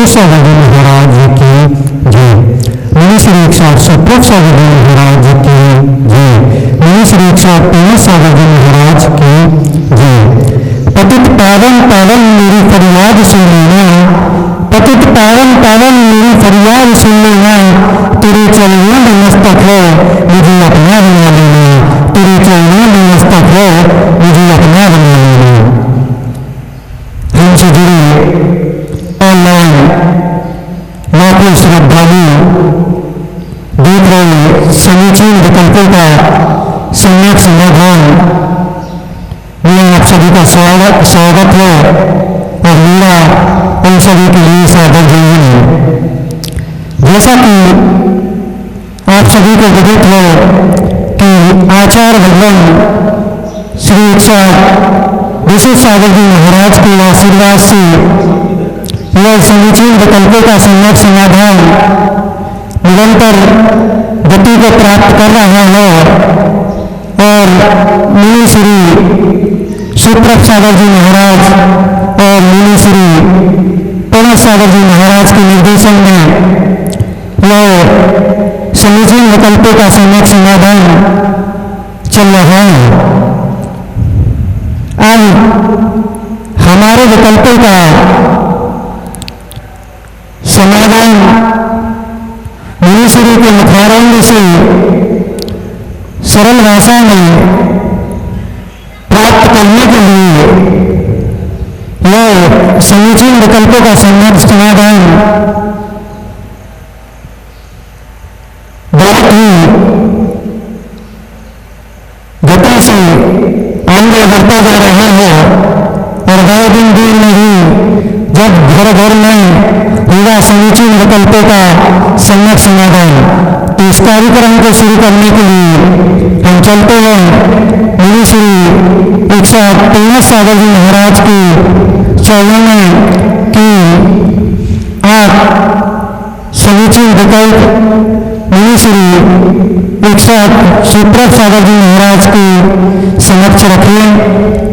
सागर जी महाराज की जय। मुनि श्री 108 सागर जी महाराज की जय। मुनि श्री 113 सागर जी महाराज की जय। पतित पावन पावन मेरी फरियाद सुन लेना, पतित पावन पावन मेरी फरियाद सुन लेना, तेरे चरणों में मस्तक है मुझे अपना बना लेना, तेरे चरणों में मस्तक है मुझे अपना बना लेना। हमसे जुड़े ऑनलाइन लाखों श्रद्धालु देख रहे समीचीन विकल्पों का सम्यक समाधान में आप सभी का स्वागत है और मेरा उन सभी के लिए सादर जय है। जैसा कि आप सभी को विदित है कि आचार्य भगवान श्री 108 सागर जी महाराज के आशीर्वाद से यह समीचीन विकल्पों का सम्यक समाधान निरंतर गति को प्राप्त कर रहा है और मुनि श्री सुप्रभ सागर जी महाराज और मुनि श्री प्रणव सागर जी महाराज के निर्देशन में यह समीचीन विकल्पों का सम्यक समाधान चल रहा है। अब हमारे विकल्पों का समाधान मुनि श्री के मुखारंभ से सरल भाषा में प्राप्त करने के लिए यह समीचीन विकल्पों का सम्यक समाधान बहुत ही गति से आगे बढ़ता जा रहा है और वह दिन दूर नहीं जब घर घर में होगा समीचीन विकल्पों का सम्यक समाधान। तो इस कार्यक्रम को शुरू करने के लिए हम चलते हैं मुनि श्री 113 सागर जी महाराज की चरणों में कि आप समीचीन विकल्प मुनि श्री 108 सुप्रभ सागर जी महाराज के समक्ष रखें,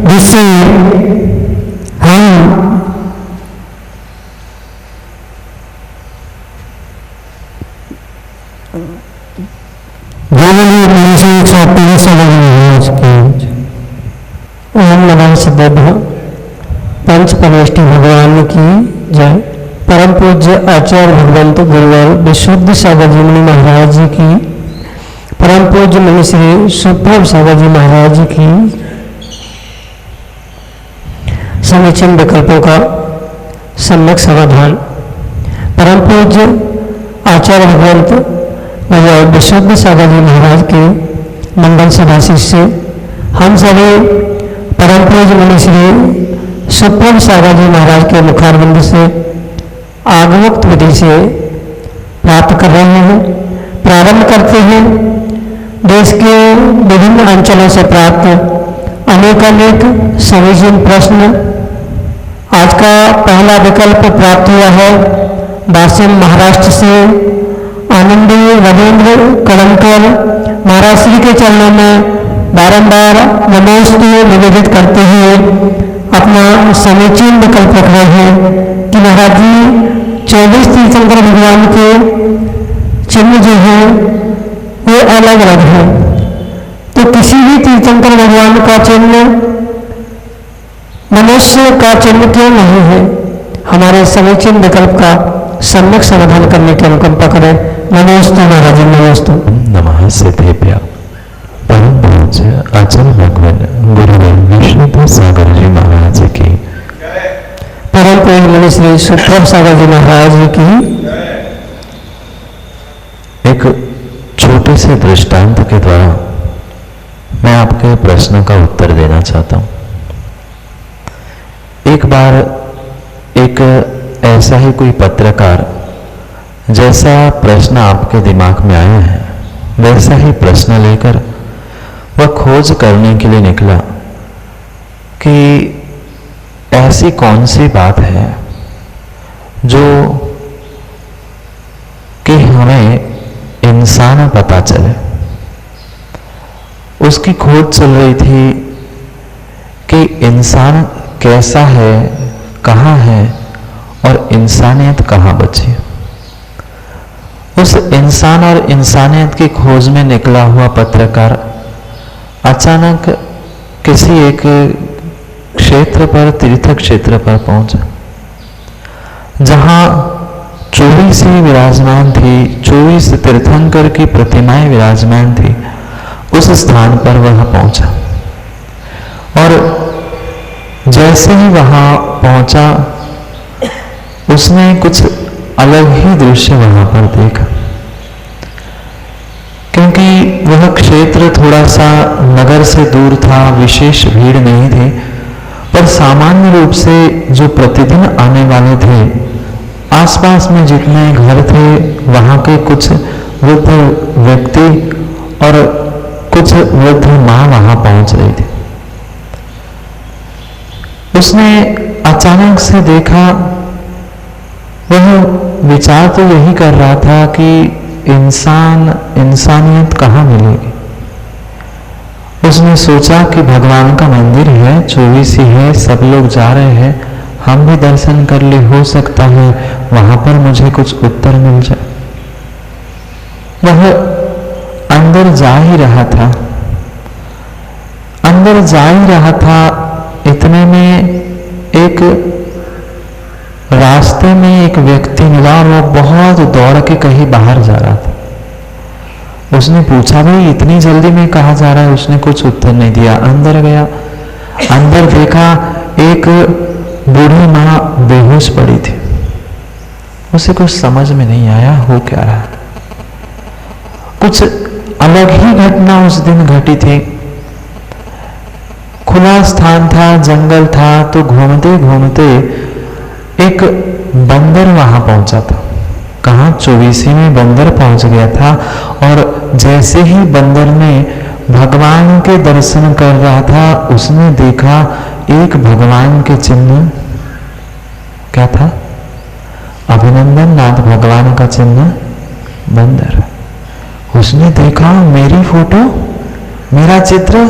जिससे हम ओम नमः सिद्धेभ्यः। पंच परमेष्टि भगवान की जय। परम पूज्य आचार्य भगवंत गुरुवर विशुद्ध सागर जी मुनि महाराज जी की, परम पूज्य मुनि श्री सुप्रभ सागर जी महाराज जी की समीचीन विकल्पों का सम्यक समाधान। परम पूज्य आचार्य भगवंत विशुद्ध सागर जी महाराज के मंडल सभा शिष्य हम सभी परम पूज्य मुनि श्री सुप्रभ सागर जी महाराज के मुखारबिंद से आगमोक्त विधि से प्राप्त कर रहे हैं। प्रारंभ करते हैं देश के विभिन्न अंचलों से प्राप्त अनेक समीचीन प्रश्न। आज का पहला विकल्प प्राप्त हुआ है वासिम महाराष्ट्र से आनंदी रविंद्र कलमकर महाराज श्री के चरणों में बारंबार नमोस्तु निवेदित करते हुए अपना समीचीन विकल्प रख रहे हैं कि महाराज जी 24 तीर्थंकर भगवान के चिन्ह जो है वो अलग अलग है, तो किसी भी तीर्थंकर भगवान का चिन्ह मनुष्य का चिन्ह क्यों नहीं है। हमारे समीचीन विकल्प का सम्यक समाधान करने की अनुकंपा करें। नमोस्तु महाराज जी, नमोस्तु। नमः सिद्धेभ्यः। परम पूज्य आचार्य भगवान गुरुवर विशुद्ध सागर जी महाराज की, परम पूज्य मुनि श्री सुप्रभ सागर जी महाराज जी की। एक छोटे से दृष्टांत के द्वारा मैं आपके प्रश्न का उत्तर देना चाहता हूं। एक बार एक ऐसा ही कोई पत्रकार जैसा प्रश्न आपके दिमाग में आया है वैसा ही प्रश्न लेकर वह खोज करने के लिए निकला कि ऐसी कौन सी बात है जो कि हमें इंसान पता चले। उसकी खोज चल रही थी कि इंसान कैसा है, कहाँ है और इंसानियत कहाँ बची। उस इंसान और इंसानियत की खोज में निकला हुआ पत्रकार अचानक किसी एक क्षेत्र पर, तीर्थ क्षेत्र पर पहुंचा, जहां 24 विराजमान थी, 24 तीर्थंकर की प्रतिमाएं विराजमान थी। उस स्थान पर वह पहुंचा और जैसे ही वहां पहुंचा उसने कुछ अलग ही दृश्य वहां पर देखा, क्योंकि वह क्षेत्र थोड़ा सा नगर से दूर था, विशेष भीड़ नहीं थी, पर सामान्य रूप से जो प्रतिदिन आने वाले थे, आसपास में जितने घर थे, वहां के कुछ वृद्ध व्यक्ति और कुछ वृद्ध मां वहां पहुंच रही थी। उसने अचानक से देखा, वह विचार तो यही कर रहा था कि इंसानियत कहाँ मिलेगी। उसने सोचा कि भगवान का मंदिर है, 24 ही है, सब लोग जा रहे हैं, हम भी दर्शन कर ले, हो सकता है वहां पर मुझे कुछ उत्तर मिल जाए। वह अंदर जा ही रहा था, अंदर जा ही रहा था, इतने में एक रास्ते में एक व्यक्ति मिला और वो बहुत दौड़ के कहीं बाहर जा रहा था। उसने पूछा, भाई इतनी जल्दी में कहाँ जा रहा है? उसने कुछ उत्तर नहीं दिया। अंदर गया, अंदर देखा एक बूढ़ी माँ बेहोश पड़ी थी। उसे कुछ समझ में नहीं आया हो क्या रहा। कुछ अलग ही घटना उस दिन घटी थी। खुला स्थान था, जंगल था, तो घूमते घूमते एक बंदर वहां पहुंचा था। कहाँ? 24 में बंदर पहुंच गया था और जैसे ही बंदर ने भगवान के दर्शन कर रहा था, उसने देखा एक भगवान के चिन्ह। क्या था? अभिनंदन नाथ भगवान का चिन्ह बंदर। उसने देखा मेरी फोटो, मेरा चित्र,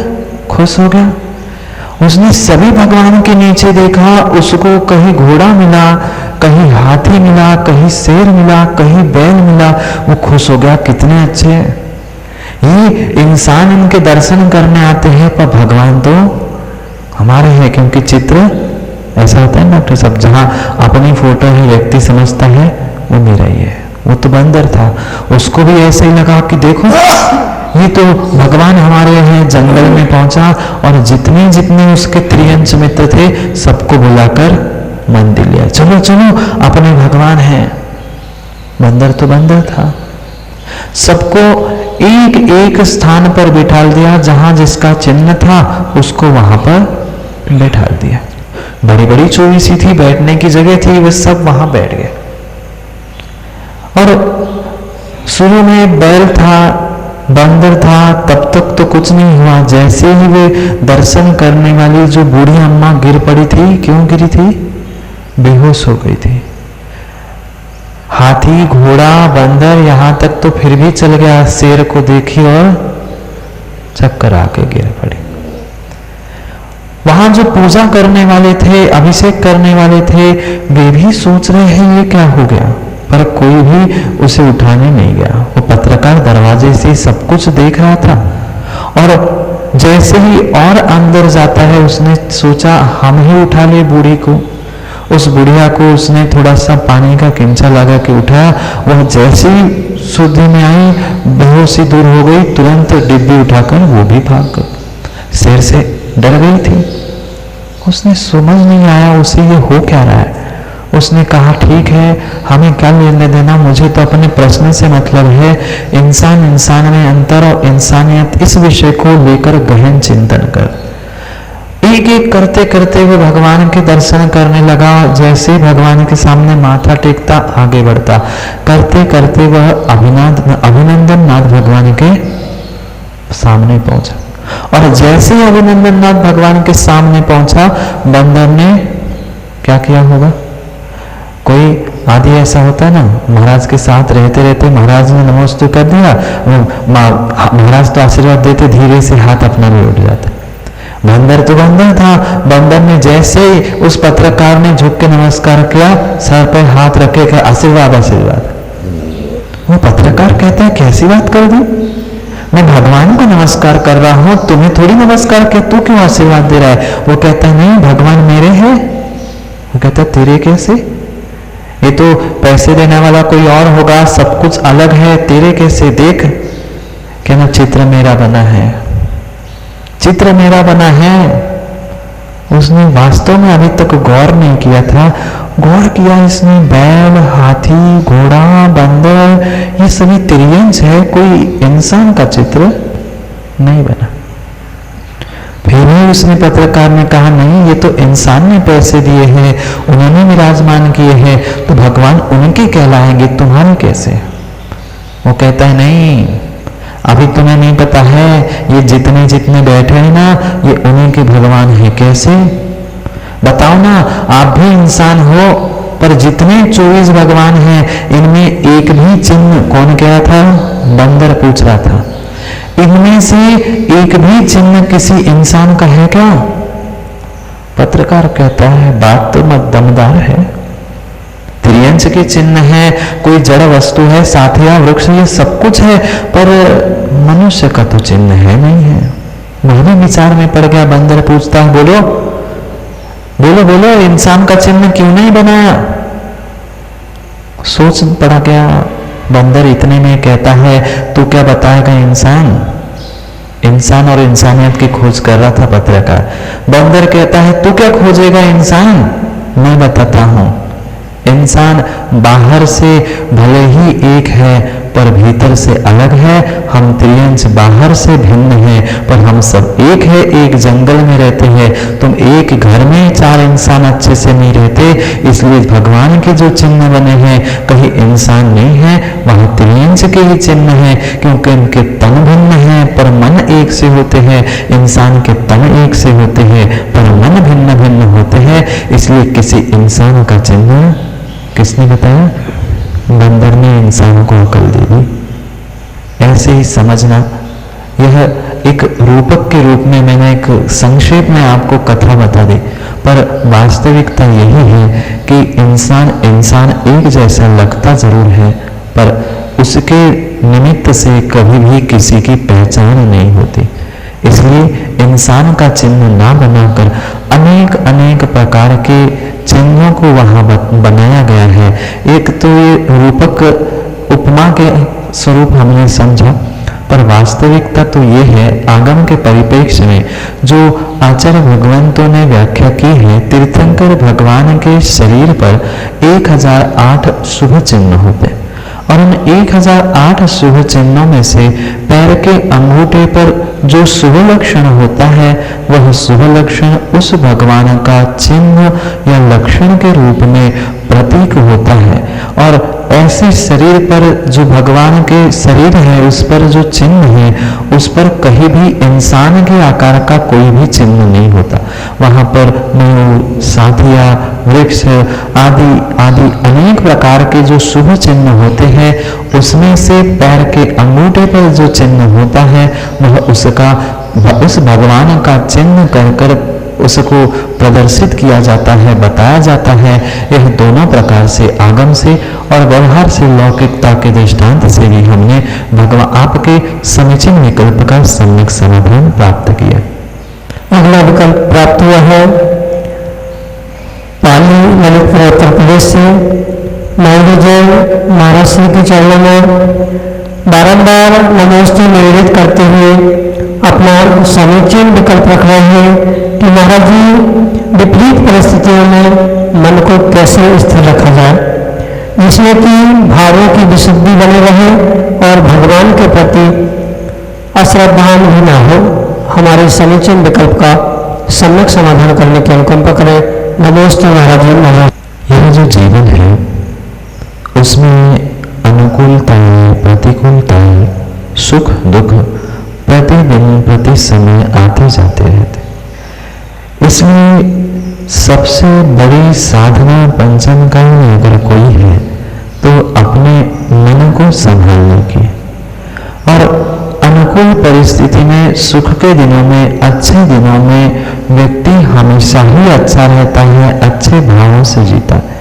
खुश हो गया। उसने सभी भगवान के नीचे देखा, उसको कहीं घोड़ा मिला, कहीं हाथी मिला, कहीं शेर मिला, कहीं बैल मिला। वो खुश हो गया, कितने अच्छे हैं ये इंसान, इनके दर्शन करने आते हैं, पर भगवान तो हमारे हैं। क्योंकि चित्र ऐसा होता है डॉक्टर साहब, जहां अपनी फोटो है व्यक्ति समझता है वो मेरा ही है। वो तो बंदर था, उसको भी ऐसे ही लगा कि देखो ये तो भगवान हमारे हैं। जंगल में पहुंचा और जितने जितने उसके त्रियंश मित्र थे सबको बुलाकर मंदिर लिया, चलो चलो अपने भगवान हैं। बंदर तो बंदर था, सबको एक एक स्थान पर बिठा दिया, जहां जिसका चिन्ह था उसको वहां पर बैठा दिया। बड़ी बड़ी 24 थी, बैठने की जगह थी, वे सब वहां बैठ गए। और शुरू में बैल था, बंदर था, तब तक तो कुछ नहीं हुआ। जैसे ही वे दर्शन करने वाली जो बूढ़ी अम्मा गिर पड़ी थी, क्यों गिरी थी? बेहोश हो गई थी। हाथी, घोड़ा, बंदर यहां तक तो फिर भी चल गया, शेर को देखी और चक्कर आके गिर पड़ी। वहां जो पूजा करने वाले थे, अभिषेक करने वाले थे, वे भी सोच रहे हैं ये क्या हो गया, पर कोई भी उसे उठाने नहीं गया। वो पत्रकार दरवाजे से सब कुछ देख रहा था और जैसे ही और अंदर जाता है, उसने सोचा हम ही उठा ले बूढ़ी को। उस बुढ़िया को उसने थोड़ा सा पानी का किंचा लगा के उठाया। वह जैसे ही शुद्धि में आई, बेहोशी दूर हो गई, तुरंत डिब्बी उठाकर वो भी भाग गई। शेर से डर गई थी, उसने समझ नहीं आया उसे ये हो क्या रहा है। उसने कहा ठीक है, हमें क्या लेने देना, मुझे तो अपने प्रश्न से मतलब है। इंसान इंसान में अंतर और इंसानियत, इस विषय को लेकर गहन चिंतन कर। एक एक करते करते वो भगवान के दर्शन करने लगा। जैसे भगवान के सामने माथा टेकता, आगे बढ़ता, करते करते वह अभिनंदन नाथ भगवान के सामने पहुंचा। और जैसे ही अभिनंदन नाथ भगवान के सामने पहुंचा, बंदर ने क्या किया होगा? कोई आदि ऐसा होता है ना, महाराज के साथ रहते रहते महाराज ने नमस्ते कर दिया, महाराज तो आशीर्वाद देते, धीरे से हाथ अपना भी उठ जाता। बंदर तो बंदर था, बंदर ने जैसे ही उस पत्रकार ने झुक के नमस्कार किया, सर पे हाथ रखे के आशीर्वाद आशीर्वाद। वो पत्रकार कहता है कैसी बात कर दी, मैं भगवान को नमस्कार कर रहा हूं, तुम्हें थोड़ी नमस्कार किया, तू क्यों आशीर्वाद दे रहा है? वो कहता है नहीं, भगवान मेरे हैं। वो कहता है तेरे कैसे? ये तो पैसे देने वाला कोई और होगा, सब कुछ अलग है, तेरे कैसे? देख कहना चित्र मेरा बना है, चित्र मेरा बना है। उसने वास्तव में अभी तक गौर नहीं किया था, गौर किया इसने बैल, हाथी, घोड़ा, बंदर, ये सभी त्रियंश है, कोई इंसान का चित्र नहीं बना। फिर भी उसने पत्रकार ने कहा नहीं, ये तो इंसान ने पैसे दिए हैं, उन्होंने विराजमान किए हैं, तो भगवान उनके कहलाएंगे, तुम्हारे कैसे? वो कहता है नहीं, अभी तुम्हें नहीं पता है, ये जितने जितने बैठे हैं ना, ये उन्हीं के भगवान है। कैसे बताओ ना, आप भी इंसान हो, पर जितने 24 भगवान हैं, इनमें एक भी चिन्ह, कौन कह रहा था? बंदर पूछ रहा था, इनमें से एक भी चिन्ह किसी इंसान का है क्या? पत्रकार कहता है बात तो दमदार है, त्रियंश के चिन्ह है, कोई जड़ वस्तु है, साथिया, वृक्ष, ये सब कुछ है, पर मनुष्य का तो चिन्ह है नहीं है। वह भी विचार में पड़ गया। बंदर पूछता है बोलो बोलो बोलो, इंसान का चिन्ह क्यों नहीं बनाया? सोच पड़ा गया। बंदर इतने में कहता है तू क्या बताएगा? इंसान और इंसानियत की खोज कर रहा था पत्रकार। बंदर कहता है तू क्या खोजेगा? इंसान मैं बताता हूं, इंसान बाहर से भले ही एक है पर भीतर से अलग है। हम त्रियंश बाहर से भिन्न हैं, पर हम सब एक है, एक जंगल में रहते हैं। तुम एक घर में 4 इंसान अच्छे से नहीं रहते, इसलिए भगवान के जो चिन्ह बने हैं कहीं इंसान नहीं है, वहां त्रियंश के ही चिन्ह हैं, क्योंकि इनके तन भिन्न हैं पर मन एक से होते हैं। इंसान के तन एक से होते हैं पर मन भिन्न भिन्न होते हैं, इसलिए किसी इंसान का चिन्ह किसने बताया? बंदर ने इंसान को अकल दे दी। ऐसे ही समझना, यह एक रूपक के रूप में मैंने एक संक्षेप में आपको कथा बता दी, पर वास्तविकता यही है कि इंसान एक जैसा लगता जरूर है, पर उसके निमित्त से कभी भी किसी की पहचान नहीं होती। इसलिए इंसान का चिन्ह ना बनाकर अनेक अनेक प्रकार के चिन्हों को वहां बनाया गया है। एक तो ये रूपक उपमा के स्वरूप हमने समझा, पर वास्तविकता तो ये है आगम के परिप्रेक्ष्य में जो आचार्य भगवंतों ने व्याख्या की है। तीर्थंकर भगवान के शरीर पर 1008 शुभ चिन्ह होते, और उन 1008 शुभ चिन्हों में से पैर के अंगूठे पर जो शुभ लक्षण होता है, वह शुभ लक्षण उस भगवान का चिन्ह या लक्षण के रूप में प्रतीक होता है। और ऐसे शरीर पर जो भगवान के शरीर है, उस पर जो चिन्ह है, उस पर कहीं भी इंसान के आकार का कोई भी चिन्ह नहीं होता। वहां पर मयूर, साथिया, वृक्ष आदि आदि अनेक प्रकार के जो शुभ चिन्ह होते हैं, उसमें से पैर के अंगूठे पर जो चिन्ह होता है, वह उस भगवान का चिन्ह कर उसको प्रदर्शित किया जाता है, बताया जाता है। यह दोनों प्रकार से आगम से और व्यवहार से लौकिकता के दृष्टांत से भी हमने भगवान आपके समीचीन विकल्प का सम्यक समाधान प्राप्त किया। अगला विकल्प प्राप्त हुआ है पाली ललितपुर उत्तर प्रदेश से। महाराज श्री के चरणों में बारंबार नमोस्तु निवेदित करते हुए अपना समीचीन विकल्प रख रहे हैं कि महाराज जी विपरीत परिस्थितियों में मन को कैसे स्थिर रखा जाए, जिसमें कि भावों की विशुद्धि बने रहे और भगवान के प्रति अश्रद्धान भी ना हो। हमारे समीचीन विकल्प का सम्यक समाधान करने की अनुकंपा करें। नमोस्तु महाराज जी। महाराज यह जो जीवन है उसमें अनुकूलताएं, प्रतिकूलताएं, सुख दुख प्रतिदिन प्रति समय आते जाते रहते। इसमें सबसे बड़ी साधना पंचम काल में अगर कोई है तो अपने मन को संभालने की, और अनुकूल परिस्थिति में, सुख के दिनों में, अच्छे दिनों में व्यक्ति हमेशा ही अच्छा रहता है, अच्छे भावों से जीता है।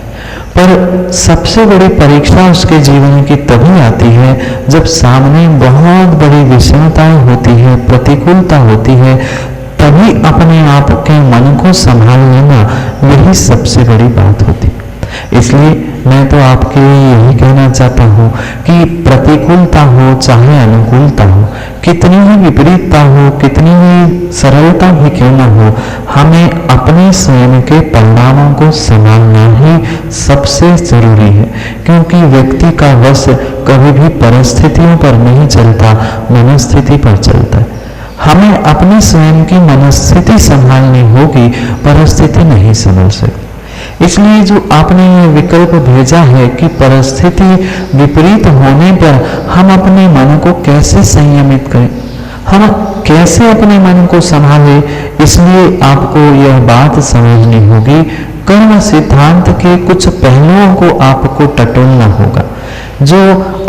पर सबसे बड़ी परीक्षा उसके जीवन की तभी आती है जब सामने बहुत बड़ी विषमताएं होती है, प्रतिकूलता होती है, तभी अपने आप के मन को संभाल लेना यही सबसे बड़ी बात होती है। इसलिए मैं तो आपके लिए यही कहना चाहता हूँ कि प्रतिकूलता हो चाहे अनुकूलता हो, कितनी ही विपरीतता हो, कितनी ही सरलता ही क्यों न हो, हमें अपने स्वयं के परिणामों को संभालना ही सबसे जरूरी है। क्योंकि व्यक्ति का वश कभी भी परिस्थितियों पर नहीं चलता, मनस्थिति पर चलता है। हमें अपनी स्वयं की मनस्थिति संभालनी होगी, परिस्थिति नहीं संभल सकती। इसलिए जो आपने ये विकल्प भेजा है कि परिस्थिति विपरीत होने पर हम अपने मन को कैसे संयमित करें, हम कैसे अपने मन को संभालें, इसलिए आपको यह बात समझनी होगी। कर्म सिद्धांत के कुछ पहलुओं को आपको टटोलना होगा। जो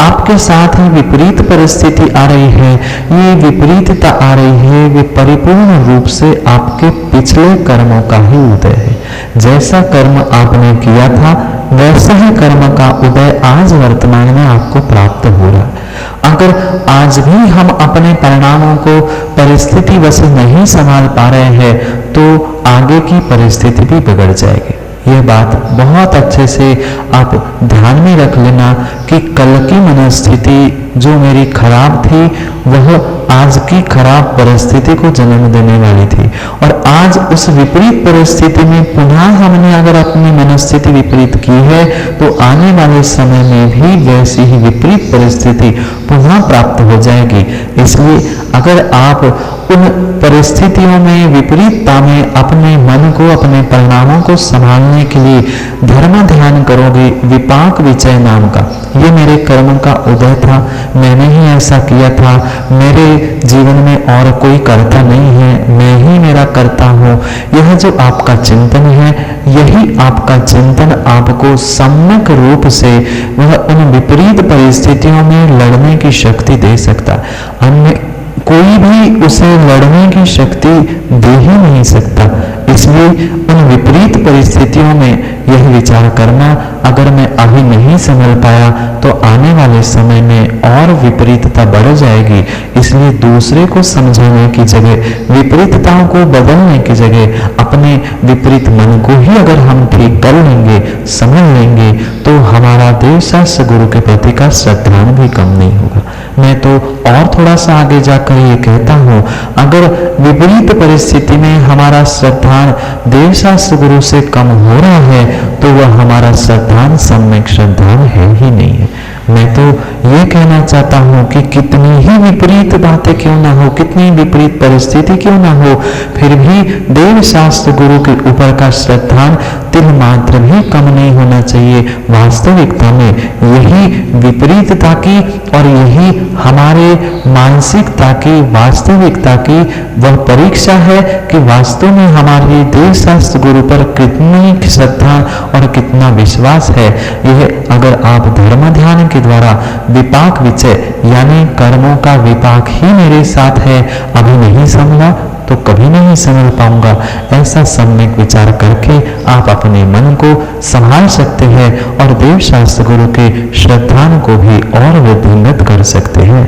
आपके साथ ही विपरीत परिस्थिति आ रही है, ये विपरीतता आ रही है, वे परिपूर्ण रूप से आपके पिछले कर्मों का ही उदय है। जैसा कर्म आपने किया था वैसा ही कर्म का उदय आज वर्तमान में आपको प्राप्त हो रहा है। अगर आज भी हम अपने परिणामों को परिस्थिति वश नहीं संभाल पा रहे हैं तो आगे की परिस्थिति भी बिगड़ जाएगी। यह बात बहुत अच्छे से आप ध्यान में रख लेना कि कल की मनस्थिति जो मेरी खराब थी वह आज की खराब परिस्थिति को जन्म देने वाली थी, और आज उस विपरीत परिस्थिति में पुनः हमने अगर अपनी मनस्थिति विपरीत की है तो आने वाले समय में भी वैसी ही विपरीत परिस्थिति पुनः प्राप्त हो जाएगी। इसलिए अगर आप उन परिस्थितियों में, विपरीतता में अपने मन को, अपने परिणामों को संभालने के लिए धर्म ध्यान करोगे, विपाक विचय नाम का, ये मेरे कर्म का उदय था, मैंने ही ऐसा किया था, मेरे जीवन में और कोई कर्ता नहीं है, मैं ही मेरा कर्ता हूँ, यह जो आपका चिंतन है, यही आपका चिंतन आपको सम्यक रूप से वह उन विपरीत परिस्थितियों में लड़ने की शक्ति दे सकता है। अन्य कोई भी उसे लड़ने की शक्ति दे ही नहीं सकता। इसलिए उन विपरीत परिस्थितियों में यह विचार करना, अगर मैं अभी नहीं संभल पाया तो आने वाले समय में और विपरीतता बढ़ जाएगी। इसलिए दूसरे को समझाने की जगह, विपरीतताओं को बदलने की जगह अपने विपरीत मन को ही अगर हम ठीक कर लेंगे, समझ लेंगे, तो हमारा देव शास्त्र गुरु के प्रति का श्रद्धान भी कम नहीं होगा। मैं तो और थोड़ा सा आगे जाकर ये कहता हूँ, अगर विपरीत परिस्थिति में हमारा श्रद्धान देव शास्त्र गुरु से कम हो रहा है तो वह हमारा श्रद्धान सम्यक श्रद्धान है ही नहीं है। मैं तो ये कहना चाहता हूँ कि कितनी ही विपरीत बातें क्यों ना हो, कितनी विपरीत परिस्थिति क्यों ना हो, फिर भी देव शास्त्र गुरु के ऊपर का श्रद्धान तिल मात्र भी कम नहीं होना चाहिए। वास्तविकता में यही विपरीतता की और यही हमारे मानसिकता की, वास्तविकता की वह परीक्षा है कि वास्तव में हमारे देव शास्त्र गुरु पर कितनी श्रद्धा और कितना विश्वास है। यह अगर आप धर्म ध्यान के द्वारा विपाक विचय यानी कर्मों का विपाक ही मेरे साथ है, अभी नहीं समझा तो कभी नहीं समझ पाऊंगा, ऐसा सम्यक विचार करके आप अपने मन को संभाल सकते हैं और देव शास्त्र गुरु के श्रद्धान को भी और वृद्धिंगत कर सकते हैं।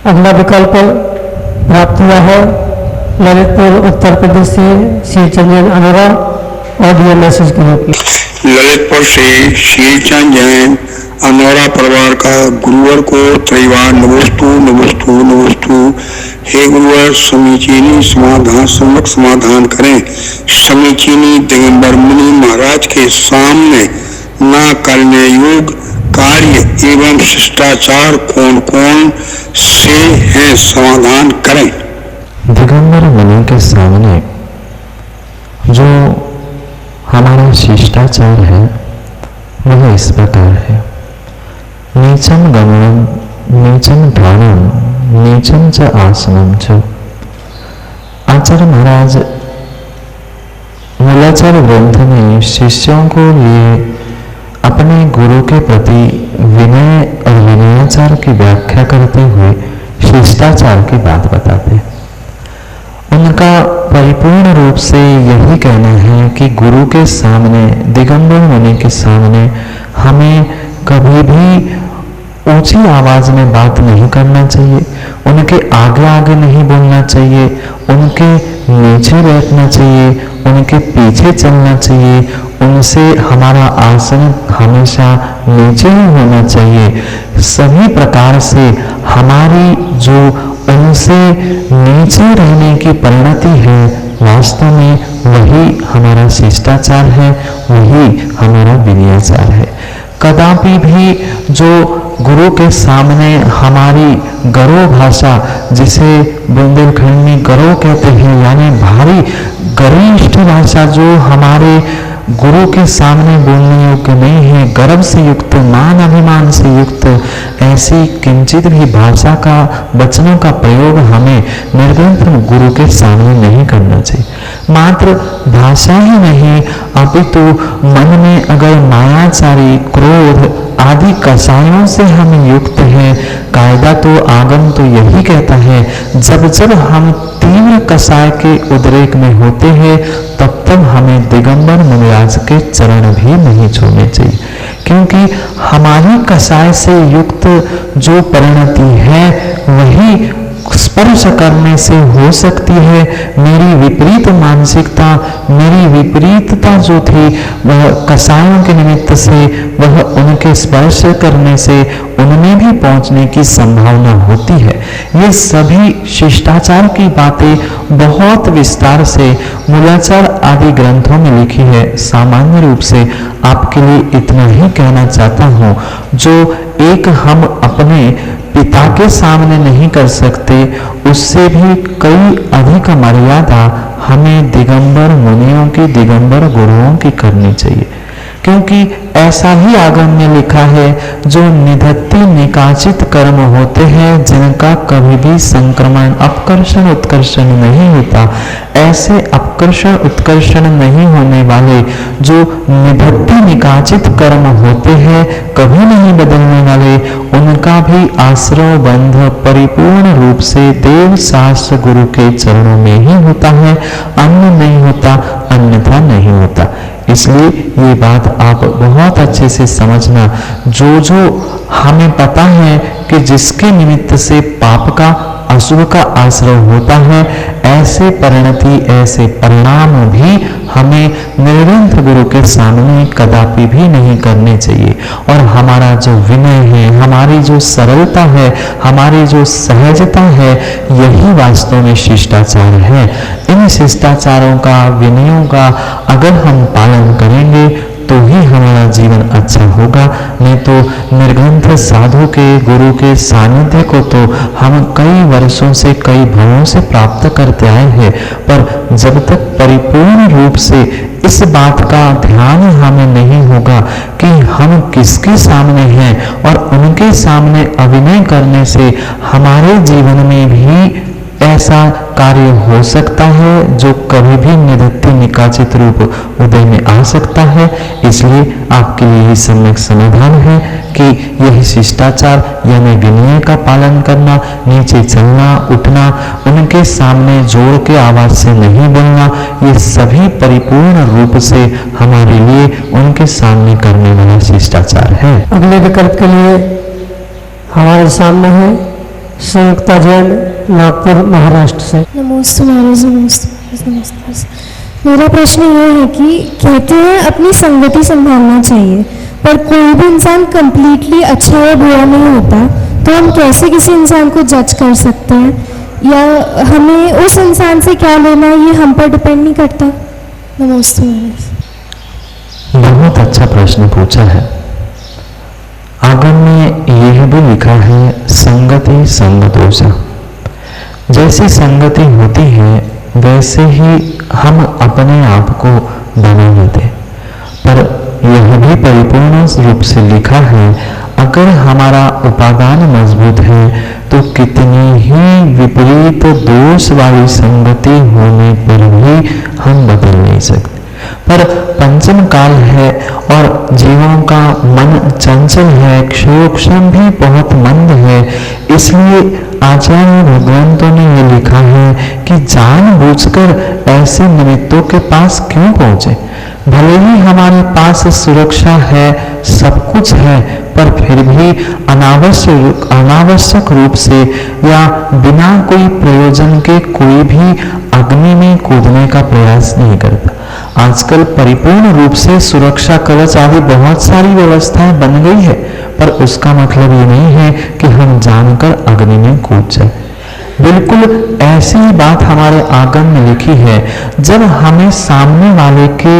अगला विकल्प प्राप्त हुआ है ललितपुर उत्तर प्रदेश से श्री चंदन अनोरा, ऑडियो मैसेज के रूप में। ललितपुर से शीलचंद जैन अनोरा परिवार का गुरुवर को त्रैवार नमोस्तु नमोस्तु नमोस्तु। हे गुरुवर, समीचीनी समाधान, सम्यक समाधान करें। समीचीनी दिगंबर मुनि महाराज के सामने न करने योग्य कार्य एवं शिष्टाचार कौन कौन से हैं, समाधान करें। दिगंबर मुनि के सामने जो हमारा शिष्टाचार है वह इस प्रकार है। नीचम गमनम नीचम ध्यानम नीचम च आसनम च। आचार्य महाराज मूलाचार ग्रंथ में शिष्यों को लिए अपने गुरु के प्रति विनय और विनयाचार की व्याख्या करते हुए शिष्टाचार की बात बताते हैं। उनका परिपूर्ण रूप से यही कहना है कि गुरु के सामने, दिगंबर मुनि के सामने हमें कभी भी ऊंची आवाज में बात नहीं करना चाहिए, उनके आगे आगे नहीं बोलना चाहिए, उनके नीचे बैठना चाहिए, उनके पीछे चलना चाहिए, उनसे हमारा आसन हमेशा नीचे ही होना चाहिए। सभी प्रकार से हमारी जो उनसे नीचे रहने की परिणति है, वास्तव में वही हमारा शिष्टाचार है, वही हमारा विनयाचार है। कदापि भी जो गुरु के सामने हमारी गरो भाषा, जिसे बुंदेलखंड में गरो कहते हैं, यानी भारी गरिष्ठ भाषा जो हमारे गुरु के सामने बोलने योग्य नहीं है, गर्व से युक्त, मान अभिमान से युक्त, ऐसी किंचित भी भाषा का, वचनों का प्रयोग हमें निर्ग्रंथ गुरु के सामने नहीं करना चाहिए। मात्र भाषा ही नहीं, अपितु मन में अगर मायाचारी, क्रोध आदि कसायों से हम युक्त हैं, कायदा तो आगम तो यही कहता है, जब जब हम तीव्र कसाय के उद्रेक में होते हैं, तब तब हमें दिगंबर मुनिराज के चरण भी नहीं छोड़ने चाहिए, क्योंकि हमारी कसाय से युक्त जो परिणति है वही स्पर्श करने से हो सकती है। मेरी विपरीत मानसिकता, मेरी विपरीतता जो थी वह कसायों के निमित्त से, वह उनके स्पर्श करने से उनमें भी पहुंचने की संभावना होती है। ये सभी शिष्टाचार की बातें बहुत विस्तार से मूलाचार आदि ग्रंथों में लिखी है। सामान्य रूप से आपके लिए इतना ही कहना चाहता हूँ, जो एक हम अपने पिता के सामने नहीं कर सकते, उससे भी कई अधिक मर्यादा हमें दिगंबर मुनियों की, दिगंबर गुरुओं की करनी चाहिए। क्योंकि ऐसा ही आगम में लिखा है, जो निधत्ति निकाचित कर्म होते हैं, जिनका कभी भी संक्रमण, अपकर्षण, उत्कर्षण नहीं होता, ऐसे अपकर्षण उत्कर्षण नहीं होने वाले जो निधत्ति निकाचित कर्म होते हैं, कभी नहीं बदलने वाले, उनका भी आश्रय बंध परिपूर्ण रूप से देव शास्त्र गुरु के चरणों में ही होता है, अन्य नहीं होता, अन्यथा नहीं होता। इसलिए ये बात आप बहुत अच्छे से समझना। जो जो हमें पता है कि जिसके निमित्त से पाप का, अशुभ का आश्रय होता है, ऐसे परिणति, ऐसे परिणाम भी हमें निर्ग्रंथ गुरु के सामने कदापि भी नहीं करने चाहिए। और हमारा जो विनय है, हमारी जो सरलता है, हमारी जो सहजता है, यही वास्तव में शिष्टाचार है। इन शिष्टाचारों का, विनयों का अगर हम पालन करेंगे तो ही हमारा जीवन अच्छा होगा। नहीं तो निर्ग्रंथ साधु के, गुरु के सानिध्य को तो हम कई वर्षों से, कई भवों से प्राप्त करते आए हैं, पर जब तक परिपूर्ण रूप से इस बात का ध्यान हमें नहीं होगा कि हम किसके सामने हैं, और उनके सामने अभिनय करने से हमारे जीवन में भी ऐसा कार्य हो सकता है जो कभी भी निधत्ति निकाचित रूप उदय में आ सकता है। इसलिए आपके लिए ही सम्यक समाधान है कि यह शिष्टाचार यानी विनय का पालन करना, नीचे चलना, उठना, उनके सामने जोड़ के आवाज से नहीं बोलना, ये सभी परिपूर्ण रूप से हमारे लिए उनके सामने करने वाला शिष्टाचार है। अगले विकल्प के लिए हमारे सामने है संयुक्ता जैन, नागपुर, महाराष्ट्र से। नमस्ते महाराज, नमस्ते महाराज, नमस्ते महाराज। मेरा प्रश्न ये है कि कहते हैं अपनी संगति संभालना चाहिए, पर कोई भी इंसान कंप्लीटली अच्छा या बुरा नहीं होता, तो हम कैसे किसी इंसान को जज कर सकते हैं, या हमें उस इंसान से क्या लेना ये हम पर डिपेंड नहीं करता? नमस्ते महाराज। बहुत अच्छा प्रश्न पूछा है। आगम में यह भी लिखा है, संगति संग दोष। जैसी संगति होती है वैसे ही हम अपने आप को बना लेते, पर यह भी परिपूर्ण रूप से लिखा है, अगर हमारा उपादान मजबूत है तो कितनी ही विपरीत दोष वाली संगति होने पर भी हम बदल नहीं सकते। पर पंचम काल है और जीवों का मन चंचल है, क्षयोक्षम भी बहुत मंद है। इसलिए आचार्य भगवंतों ने ये लिखा है कि जानबूझकर ऐसे निमित्तों के पास क्यों पहुंचे। भले ही हमारे पास सुरक्षा है, सब कुछ है, पर फिर भी अनावश्यक रूप से या बिना कोई प्रयोजन के कोई भी अग्नि में कूदने का प्रयास नहीं करता। आजकल परिपूर्ण रूप से सुरक्षा कवच आदि बहुत सारी व्यवस्थाएं बन गई है, पर उसका मतलब ये नहीं है कि हम जानकर अग्नि में कूद जाए। बिल्कुल ऐसी ही बात हमारे आगम में लिखी है। जब हमें सामने वाले के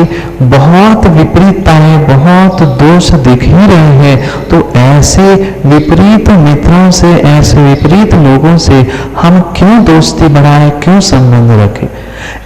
बहुत विपरीतताएं, बहुत दोष दिख ही रहे हैं, तो ऐसे विपरीत मित्रों से, ऐसे विपरीत लोगों से हम क्यों दोस्ती बढ़ाएं, क्यों संबंध रखें।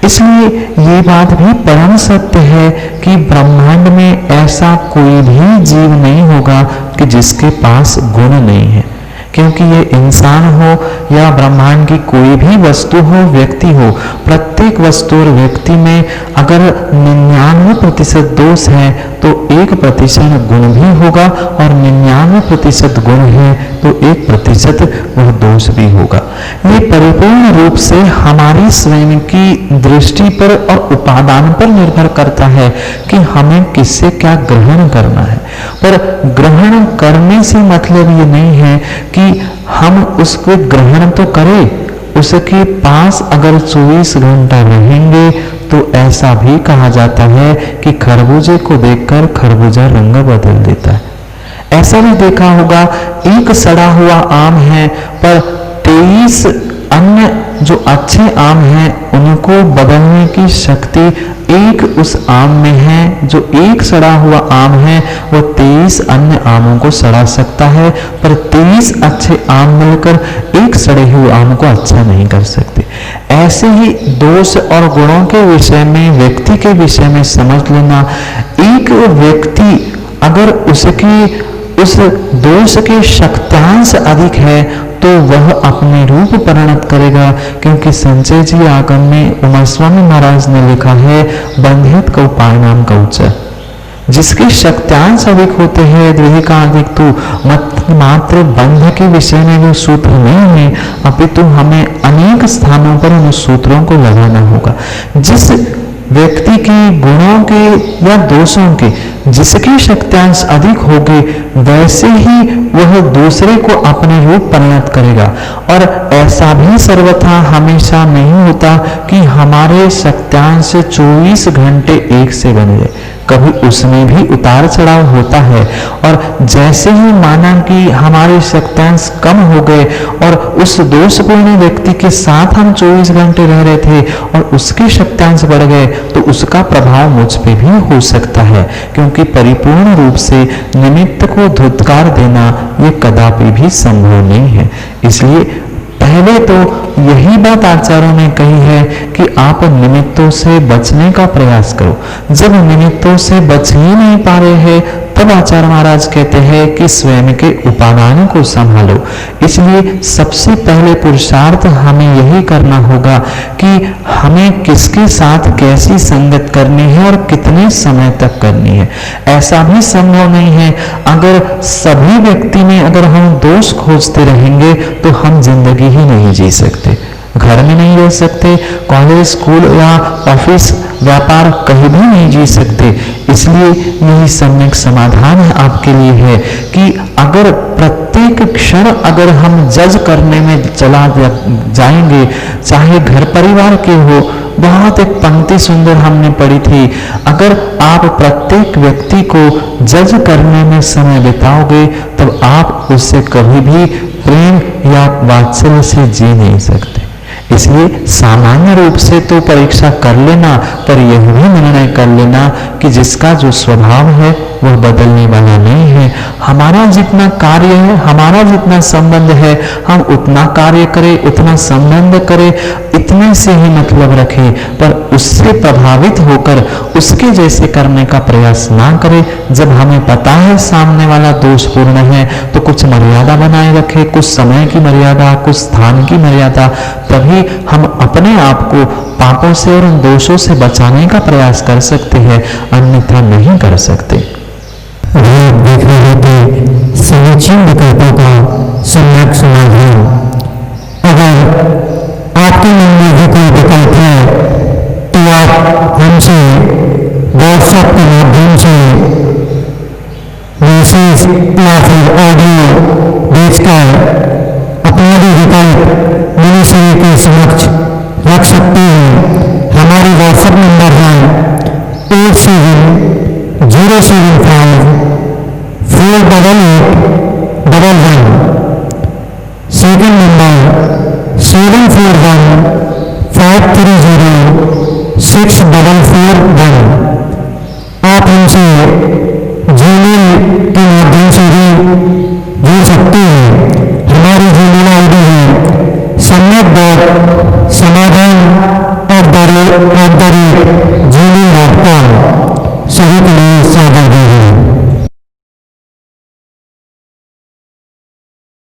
इसलिए ये बात भी परम सत्य है कि ब्रह्मांड में ऐसा कोई भी जीव नहीं होगा कि जिसके पास गुण नहीं है। क्योंकि ये इंसान हो या ब्रह्मांड की कोई भी वस्तु हो, व्यक्ति हो, प्रत्येक वस्तु और व्यक्ति में अगर 99% दोष है तो 1% गुण भी होगा, और 99% गुण है तो 1% वह दोष भी होगा। ये परिपूर्ण रूप से हमारी स्वयं की दृष्टि पर और उपादान पर निर्भर करता है कि हमें किससे क्या ग्रहण करना है। पर ग्रहण करने से मतलब ये नहीं है कि हम उसको ग्रहण तो करें, उसके पास अगर 24 घंटा रहेंगे तो ऐसा भी कहा जाता है कि खरबूजे को देखकर खरबूजा रंग बदल देता है। ऐसा भी देखा होगा, एक सड़ा हुआ आम है पर 23 अन्य जो अच्छे आम हैं उनको बदलने की शक्ति एक उस आम में है। जो एक सड़ा हुआ आम है वो 23 अन्य आमों को सड़ा सकता है, पर 23 अच्छे आम मिलकर एक सड़े हुए आम को अच्छा नहीं कर सकते। ऐसे ही दोष और गुणों के विषय में, व्यक्ति के विषय में समझ लेना। एक व्यक्ति अगर उसकी उस दोष के शक्त्यांश अधिक है तो वह अपने रूप परिणत करेगा। क्योंकि संजय जी आगम में उमास्वामी महाराज ने लिखा है, बंधित को पायनाम कौच, जिसके शक्त्यांश अधिक होते हैं, द्विहिकाधिक तो मात्र बंध के विषय में वो सूत्र नहीं है, अपितु हमें अनेक स्थानों पर उन सूत्रों को लगाना होगा। जिस व्यक्ति के गुणों के या दोषों के जिसके शक्त्यांश अधिक होंगे वैसे ही वह दूसरे को अपने रूप परिणत करेगा। और ऐसा भी सर्वथा हमेशा नहीं होता कि हमारे शक्त्यांश 24 घंटे एक से बन जाए, कभी उसमें भी उतार चढ़ाव होता है। और जैसे ही माना कि हमारे शक्त्यांश कम हो गए और उस दोषपूर्ण व्यक्ति के साथ हम 24 घंटे रह रहे थे और उसके शक्त्यांश बढ़ गए तो उसका प्रभाव मुझ पे भी हो सकता है। क्योंकि परिपूर्ण रूप से निमित्त को धुतकार देना ये कदापि भी संभव नहीं है। इसलिए पहले तो यही बात आचार्यों ने कही है कि आप निमित्तों से बचने का प्रयास करो। जब निमित्तों से बच ही नहीं पा रहे हैं तब आचार्य महाराज कहते हैं कि स्वयं के उपादान को संभालो। इसलिए सबसे पहले पुरुषार्थ हमें यही करना होगा कि हमें किसके साथ कैसी संगत करनी है और कितने समय तक करनी है। ऐसा भी संभव नहीं है, अगर सभी व्यक्ति में अगर हम दोष खोजते रहेंगे तो हम जिंदगी ही नहीं जी सकते, घर में नहीं रह सकते, कॉलेज, स्कूल या ऑफिस, व्यापार कहीं भी नहीं जी सकते। इसलिए यही सम्यक समाधान है आपके लिए है कि अगर प्रत्येक क्षण अगर हम जज करने में चला जाएंगे, चाहे घर परिवार के हो, बहुत एक पंक्ति सुंदर हमने पढ़ी थी, अगर आप प्रत्येक व्यक्ति को जज करने में समय बिताओगे तब आप उससे कभी भी प्रेम या वात्सल्य से जी नहीं सकते। इसलिए सामान्य रूप से तो परीक्षा कर लेना, पर यह भी निर्णय कर लेना कि जिसका जो स्वभाव है वह बदलने वाला नहीं है। हमारा जितना कार्य है, हमारा जितना संबंध है, हम उतना कार्य करें, उतना संबंध करें, इतने से ही मतलब रखें, पर उससे प्रभावित होकर उसके जैसे करने का प्रयास ना करें। जब हमें पता है सामने वाला दोषपूर्ण है तो कुछ मर्यादा बनाए रखें, कुछ समय की मर्यादा, कुछ स्थान की मर्यादा, तभी ही हम अपने आप को पापों से और उन दोषों से बचाने का प्रयास कर सकते हैं, अन्यथा नहीं कर सकते। आप देख रहे थे समीचीन विकल्पों का सम्यक समाधान। अगर आपके मन में भी कोई विकल्प है तो आप हमसे व्हाट्सएप के माध्यम से मैसेज या फिर ऑडियो भेजकर